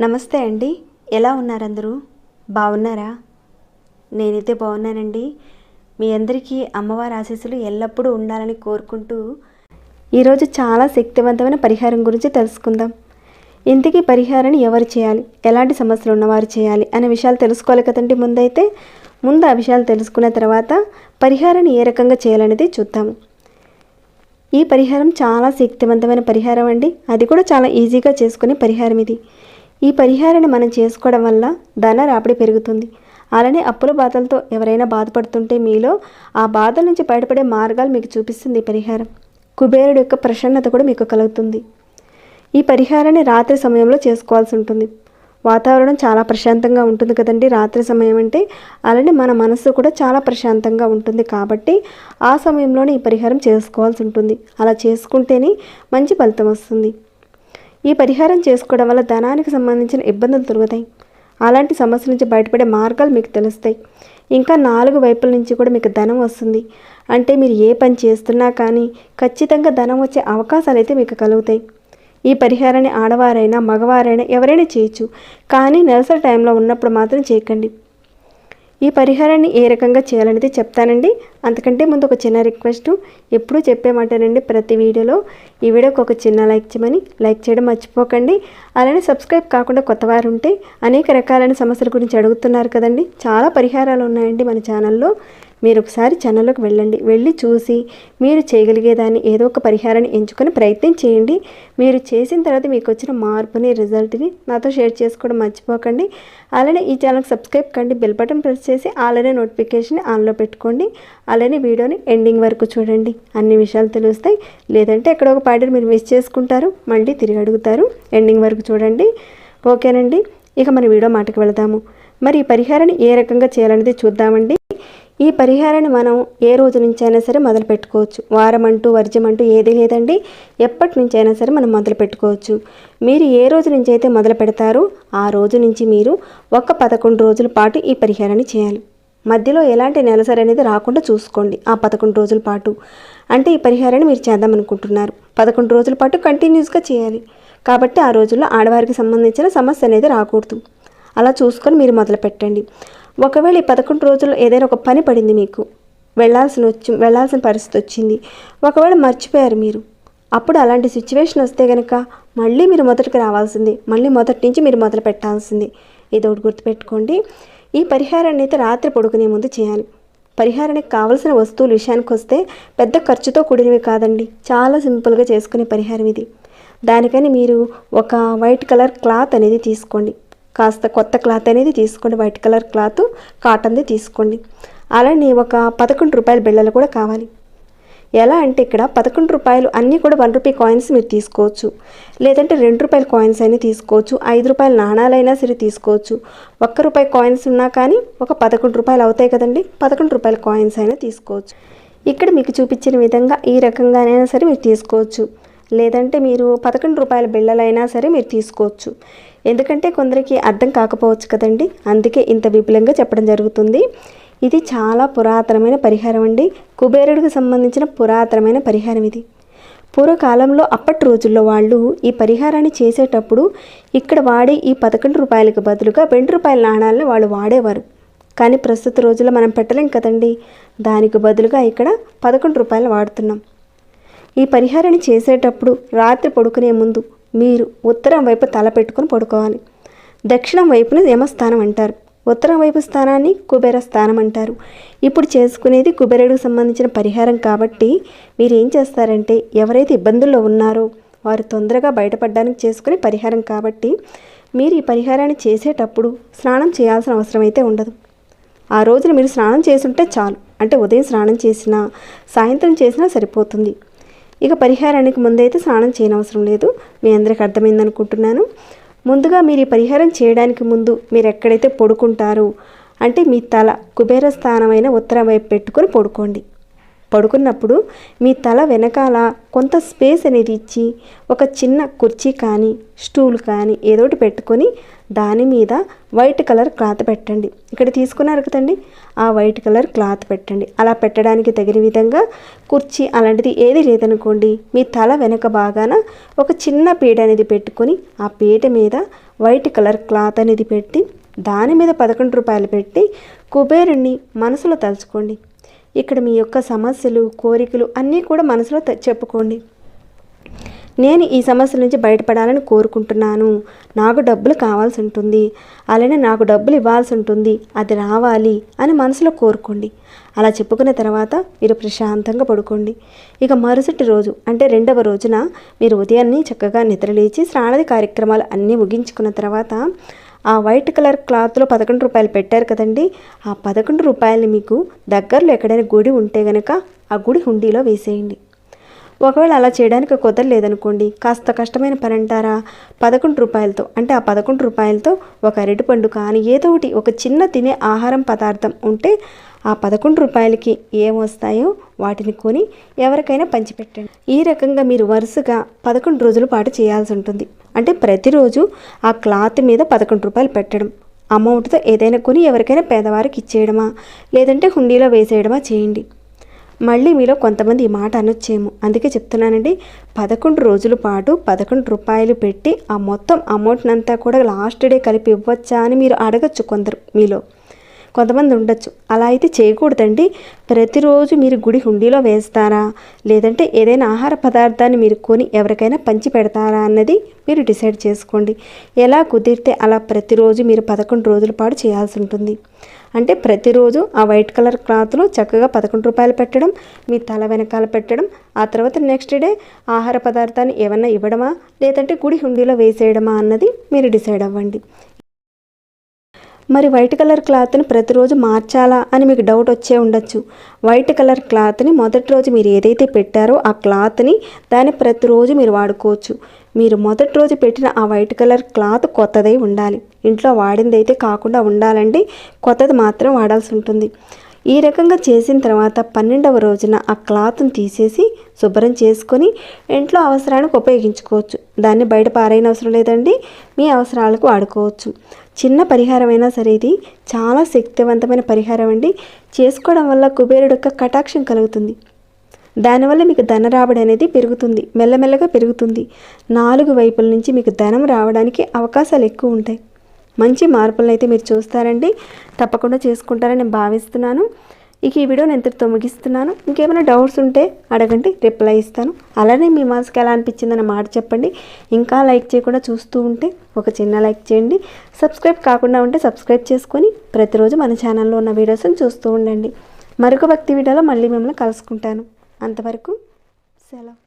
నమస్తే అండి, ఎలా ఉన్నారు అందరూ? బాగున్నారా? నేనైతే బాగున్నానండి. మీ అందరికీ అమ్మవారి ఆశీస్సులు ఎల్లప్పుడూ ఉండాలని కోరుకుంటూ ఈరోజు చాలా శక్తివంతమైన పరిహారం గురించి తెలుసుకుందాం. ఇంతకీ పరిహారాన్ని ఎవరు చేయాలి, ఎలాంటి సమస్యలు ఉన్నవారు చేయాలి అనే విషయాలు తెలుసుకోవాలి కదండి. ముందు ఆ విషయాలు తెలుసుకున్న తర్వాత పరిహారాన్ని ఏ రకంగా చేయాలనేది చూద్దాము. ఈ పరిహారం చాలా శక్తివంతమైన పరిహారం అండి. అది కూడా చాలా ఈజీగా చేసుకునే పరిహారం ఇది. ఈ పరిహారాన్ని మనం చేసుకోవడం వల్ల ధన రాబడి పెరుగుతుంది. అలానే అప్పుల బాధలతో ఎవరైనా బాధపడుతుంటే మీలో ఆ బాధల నుంచి బయటపడే మార్గాలు మీకు చూపిస్తుంది ఈ పరిహారం. కుబేరుడు యొక్క ప్రసన్నత కూడా మీకు కలుగుతుంది. ఈ పరిహారాన్ని రాత్రి సమయంలో చేసుకోవాల్సి ఉంటుంది. వాతావరణం చాలా ప్రశాంతంగా ఉంటుంది కదండి రాత్రి సమయం అంటే. అలానే మన మనస్సు కూడా చాలా ప్రశాంతంగా ఉంటుంది కాబట్టి ఆ సమయంలోనే ఈ పరిహారం చేసుకోవాల్సి ఉంటుంది. అలా చేసుకుంటేనే మంచి ఫలితం వస్తుంది. ఈ పరిహారం చేసుకోవడం వల్ల ధనానికి సంబంధించిన ఇబ్బందులు తొలగుతాయి. అలాంటి సమస్యల నుంచి బయటపడే మార్గాలు మీకు తెలుస్తాయి. ఇంకా 4 వైపుల నుంచి కూడా మీకు ధనం వస్తుంది. అంటే మీరు ఏ పని చేస్తున్నా కానీ ఖచ్చితంగా ధనం వచ్చే అవకాశాలు అయితే మీకు కలుగుతాయి. ఈ పరిహారాన్ని ఆడవారైనా మగవారైనా ఎవరైనా చేయొచ్చు, కానీ నెలసరి టైంలో ఉన్నప్పుడు మాత్రం చేయకండి. ఈ పరిహారాన్ని ఏ రకంగా చేయాలనేది చెప్తానండి. అంతకంటే ముందు ఒక చిన్న రిక్వెస్ట్, ఎప్పుడూ చెప్పేమాటనండి ప్రతి వీడియోలో. ఈ వీడియోకి ఒక చిన్న లైక్ చేయమని, లైక్ చేయడం మర్చిపోకండి. అలానే సబ్స్క్రైబ్ కాకుండా కొత్తవారు ఉంటే అనేక రకాలైన సమస్యల గురించి అడుగుతున్నారు కదండి. చాలా పరిహారాలు ఉన్నాయండి మన ఛానల్లో. మీరు ఒకసారి ఛానల్లోకి వెళ్ళండి. వెళ్ళి చూసి మీరు చేయగలిగేదాన్ని ఏదో ఒక పరిహారాన్ని ఎంచుకొని ప్రయత్నం చేయండి. మీరు చేసిన తర్వాత మీకు వచ్చిన మార్పుని, రిజల్ట్ని నాతో షేర్ చేసుకోవడం మర్చిపోకండి. అలానే ఈ ఛానల్కి సబ్స్క్రైబ్ కండి, బెల్ బటన్ ప్రెస్ చేసి అలానే నోటిఫికేషన్ ఆన్లో పెట్టుకోండి. అలానే వీడియోని ఎండింగ్ వరకు చూడండి, అన్ని విషయాలు తెలుస్తాయి. లేదంటే ఎక్కడ ఒక పాయింట్ మీరు మిస్ చేసుకుంటారు, మళ్ళీ తిరిగి అడుగుతారు. ఎండింగ్ వరకు చూడండి, ఓకేనండి. ఇక మన వీడియో మాటకు వెళదాము. మరి ఈ పరిహారాన్ని ఏ రకంగా చేయాలనేది చూద్దామండి. ఈ పరిహారాన్ని మనం ఏ రోజు నుంచి అయినా సరే మొదలు పెట్టుకోవచ్చు. వారం అంటూ వర్జం అంటూ ఏదీ లేదండి. ఎప్పటి నుంచి అయినా సరే మనం మొదలు పెట్టుకోవచ్చు. మీరు ఏ రోజు నుంచి అయితే మొదలు పెడతారో ఆ రోజు నుంచి మీరు ఒక 11 రోజుల పాటు ఈ పరిహారాన్ని చేయాలి. మధ్యలో ఎలాంటి నెలసరి అనేది రాకుండా చూసుకోండి. ఆ 11 రోజుల పాటు అంటే ఈ పరిహారాన్ని మీరు చేద్దామనుకుంటున్నారు, 11 రోజుల పాటు కంటిన్యూస్గా చేయాలి. కాబట్టి ఆ రోజుల్లో ఆడవారికి సంబంధించిన సమస్య అనేది రాకూడదు. అలా చూసుకొని మీరు మొదలు పెట్టండి. ఒకవేళ ఈ 11 రోజుల్లో ఏదైనా ఒక పని పడింది, మీకు వెళ్ళాల్సిన పరిస్థితి వచ్చింది, ఒకవేళ మర్చిపోయారు మీరు, అప్పుడు అలాంటి సిచ్యువేషన్ వస్తే కనుక మళ్ళీ మీరు మొదటికి రావాల్సింది, మళ్ళీ మొదటి నుంచి మీరు మొదలు పెట్టాల్సింది. ఇది ఒకటి గుర్తుపెట్టుకోండి. ఈ పరిహారాన్ని అయితే రాత్రి పడుకునే ముందు చేయాలి. పరిహారానికి కావలసిన వస్తువుల విషయానికి వస్తే పెద్ద ఖర్చుతో కూడినవి కాదండి. చాలా సింపుల్గా చేసుకునే పరిహారం ఇది. దానికని మీరు ఒక వైట్ కలర్ క్లాత్ అనేది తీసుకోండి. కాస్త కొత్త క్లాత్ అనేది తీసుకోండి. వైట్ కలర్ క్లాత్, కాటన్ది తీసుకోండి. అలానే ఒక 11 రూపాయల బిళ్ళలు కూడా కావాలి. ఎలా అంటే ఇక్కడ 11 రూపాయలు అన్నీ కూడా 1 రూపీ కాయిన్స్ మీరు తీసుకోవచ్చు. లేదంటే 2 రూపాయల కాయిన్స్ అయినా తీసుకోవచ్చు. 5 రూపాయల నాణాలైనా సరే తీసుకోవచ్చు. 1 రూపాయి కాయిన్స్ ఉన్నా కానీ ఒక 11 రూపాయలు అవుతాయి కదండి. 11 రూపాయల కాయిన్స్ అయినా తీసుకోవచ్చు. ఇక్కడ మీకు చూపించిన విధంగా ఈ రకంగానైనా సరే మీరు తీసుకోవచ్చు. లేదంటే మీరు 11 రూపాయల బిళ్ళలైనా సరే మీరు తీసుకోవచ్చు. ఎందుకంటే కొందరికి అర్థం కాకపోవచ్చు కదండి, అందుకే ఇంత విపులంగా చెప్పడం జరుగుతుంది. ఇది చాలా పురాతనమైన పరిహారం అండి. కుబేరుడికి సంబంధించిన పురాతనమైన పరిహారం ఇది. పూర్వకాలంలో అప్పటి రోజుల్లో వాళ్ళు ఈ పరిహారాన్ని చేసేటప్పుడు ఇక్కడ వాడే ఈ 11 రూపాయలకు బదులుగా 2 రూపాయల నాణాలను వాళ్ళు వాడేవారు. కానీ ప్రస్తుత రోజుల్లో మనం పెట్టలేం కదండి, దానికి బదులుగా ఇక్కడ 11 రూపాయలు వాడుతున్నాం. ఈ పరిహారాన్ని చేసేటప్పుడు రాత్రి పడుకునే ముందు మీరు ఉత్తరం వైపు తల పెట్టుకుని పడుకోవాలి. దక్షిణం వైపుని యమస్థానం అంటారు. ఉత్తరం వైపు స్థానాన్ని కుబేర స్థానం అంటారు. ఇప్పుడు చేసుకునేది కుబేరుడికి సంబంధించిన పరిహారం కాబట్టి మీరు ఏం చేస్తారంటే, ఎవరైతే ఇబ్బందుల్లో ఉన్నారో వారు తొందరగా బయటపడడానికి చేసుకునే పరిహారం కాబట్టి మీరు ఈ పరిహారాన్ని చేసేటప్పుడు స్నానం చేయాల్సిన అవసరం అయితే ఉండదు. ఆ రోజున మీరు స్నానం చేసుంటే చాలు. అంటే ఉదయం స్నానం చేసినా సాయంత్రం చేసినా సరిపోతుంది. ఇక పరిహారానికి ముందైతే స్నానం చేయనవసరం లేదు. మీ అందరికి అర్థమైందనుకుంటున్నాను. ముందుగా మీరు ఈ పరిహారం చేయడానికి ముందు మీరు ఎక్కడైతే పడుకుంటారో అంటే మీ తల కుబేర స్థానమైన ఉత్తరం వైపు పెట్టుకొని పడుకోండి. పడుకున్నప్పుడు మీ తల వెనకాల కొంత స్పేస్ అనేది ఇచ్చి ఒక చిన్న కుర్చీ కానీ స్టూల్ కానీ ఏదోటి పెట్టుకొని దాని మీద వైట్ కలర్ క్లాత్ పెట్టండి. ఇక్కడ తీసుకున్నారు కదండి, ఆ వైట్ కలర్ క్లాత్ పెట్టండి. అలా పెట్టడానికి తగిన విధంగా కుర్చీ అలాంటిది ఏది లేదనుకోండి, మీ తల వెనక భాగాన ఒక చిన్న పీట అనేది పెట్టుకొని ఆ పీట మీద వైట్ కలర్ క్లాత్ అనేది పెట్టి దాని మీద 11 రూపాయలు పెట్టి కుబేరుణ్ణి మనసులో తలుచుకోండి. ఇక్కడ మీ యొక్క సమస్యలు, కోరికలు అన్నీ కూడా మనసులో చెప్పుకోండి. నేను ఈ సమస్యల నుంచి బయటపడాలని కోరుకుంటున్నాను, నాకు డబ్బులు కావాల్సి ఉంటుంది, అలానే నాకు డబ్బులు ఇవ్వాల్సి ఉంటుంది, అది రావాలి అని మనసులో కోరుకోండి. అలా చెప్పుకున్న తర్వాత మీరు ప్రశాంతంగా పడుకోండి. ఇక మరుసటి రోజు అంటే 2వ రోజున మీరు ఉదయాన్నే చక్కగా నిద్రలేచి స్నానాది కార్యక్రమాలు అన్నీ ముగించుకున్న తర్వాత ఆ వైట్ కలర్ క్లాత్లో 11 రూపాయలు పెట్టారు కదండి, ఆ 11 రూపాయలని మీకు దగ్గరలో ఎక్కడైనా గుడి ఉంటే కనుక ఆ గుడి హుండీలో వేసేయండి. ఒకవేళ అలా చేయడానికి కుదరలేదనుకోండి, కాస్త కష్టమైన పని అంటారా, 11 రూపాయలతో అంటే ఆ 11 రూపాయలతో ఒక అరటిపండు కానీ ఏదో ఒకటి ఒక చిన్న తినే ఆహారం పదార్థం ఉంటే ఆ 11 రూపాయలకి ఏమొస్తాయో వాటిని కొని ఎవరికైనా పంచిపెట్టండి. ఈ రకంగా మీరు వరుసగా 11 రోజుల పాటు చేయాల్సి ఉంటుంది. అంటే ప్రతిరోజు ఆ క్లాత్ మీద 11 రూపాయలు పెట్టడం, అమౌంట్తో ఏదైనా కొని ఎవరికైనా పేదవారికి ఇచ్చేయడమా లేదంటే హుండీలో వేసేయడమా చేయండి. మళ్ళీ మీలో కొంతమంది ఈ మాట అనొచ్చేమో, అందుకే చెప్తున్నానండి, 11 రోజుల పాటు 11 రూపాయలు పెట్టి ఆ మొత్తం అమౌంట్ని అంతా కూడా లాస్ట్ డే కలిపి ఇవ్వచ్చా అని మీరు అడగచ్చు. మీలో కొంతమంది ఉండొచ్చు. అలా అయితే చేయకూడదండి. ప్రతిరోజు మీరు గుడి హుండీలో వేస్తారా లేదంటే ఏదైనా ఆహార పదార్థాన్ని మీరు కొని ఎవరికైనా పంచి పెడతారా అన్నది మీరు డిసైడ్ చేసుకోండి. ఎలా కుదిరితే అలా ప్రతిరోజు మీరు 11 రోజుల పాటు చేయాల్సి ఉంటుంది. అంటే ప్రతిరోజు ఆ వైట్ కలర్ క్లాత్లో చక్కగా 11 రూపాయలు పెట్టడం, మీ తల వెనకాల పెట్టడం, ఆ తర్వాత నెక్స్ట్ డే ఆహార పదార్థాన్ని ఏమన్నా ఇవ్వడమా లేదంటే గుడి హుండీలో వేసేయడమా అన్నది మీరు డిసైడ్ అవ్వండి. మరి వైట్ కలర్ క్లాత్ని ప్రతిరోజు మార్చాలా అని మీకు డౌట్ వచ్చే ఉండొచ్చు. వైట్ కలర్ క్లాత్ని మొదటి రోజు మీరు ఏదైతే పెట్టారో ఆ క్లాత్ని దాన్ని ప్రతిరోజు మీరు వాడుకోవచ్చు. మీరు మొదటి రోజు పెట్టిన ఆ వైట్ కలర్ క్లాత్ కొత్తదై ఉండాలి. ఇంట్లో వాడింది అయితే కాకుండా ఉండాలండి, కొత్తది మాత్రం వాడాల్సి ఉంటుంది. ఈ రకంగా చేసిన తర్వాత 12వ రోజున ఆ క్లాత్ని తీసేసి శుభ్రం చేసుకొని ఇంట్లో అవసరానికి ఉపయోగించుకోవచ్చు. దాన్ని బయట పారైన అవసరం లేదండి, మీ అవసరాలకు వాడుకోవచ్చు. చిన్న పరిహారమైనా సరే ఇది చాలా శక్తివంతమైన పరిహారం అండి. చేసుకోవడం వల్ల కుబేరుడు యొక్క కటాక్షం కలుగుతుంది. దానివల్ల మీకు ధన రాబడి అనేది పెరుగుతుంది, మెల్లమెల్లగా పెరుగుతుంది. 4 వైపుల నుంచి మీకు ధనం రావడానికి అవకాశాలు ఎక్కువ ఉంటాయి. మంచి మార్పులను అయితే మీరు చూస్తారండి, తప్పకుండా చేసుకుంటారని నేను భావిస్తున్నాను. ఇక ఈ వీడియోని ఎంతటితో ముగిస్తున్నాను. ఇంకేమైనా డౌట్స్ ఉంటే అడగండి, రిప్లై ఇస్తాను. అలానే మీ మనసుకి ఎలా అనిపించిందన్న మాట చెప్పండి. ఇంకా లైక్ చేయకుండా చూస్తూ ఉంటే ఒక చిన్న లైక్ చేయండి. సబ్స్క్రైబ్ కాకుండా ఉంటే సబ్స్క్రైబ్ చేసుకొని ప్రతిరోజు మన ఛానల్లో ఉన్న వీడియోస్ని చూస్తూ ఉండండి. మరొక భక్తి వీడియోలో మళ్ళీ మిమ్మల్ని కలుసుకుంటాను. అంతవరకు సెలవు.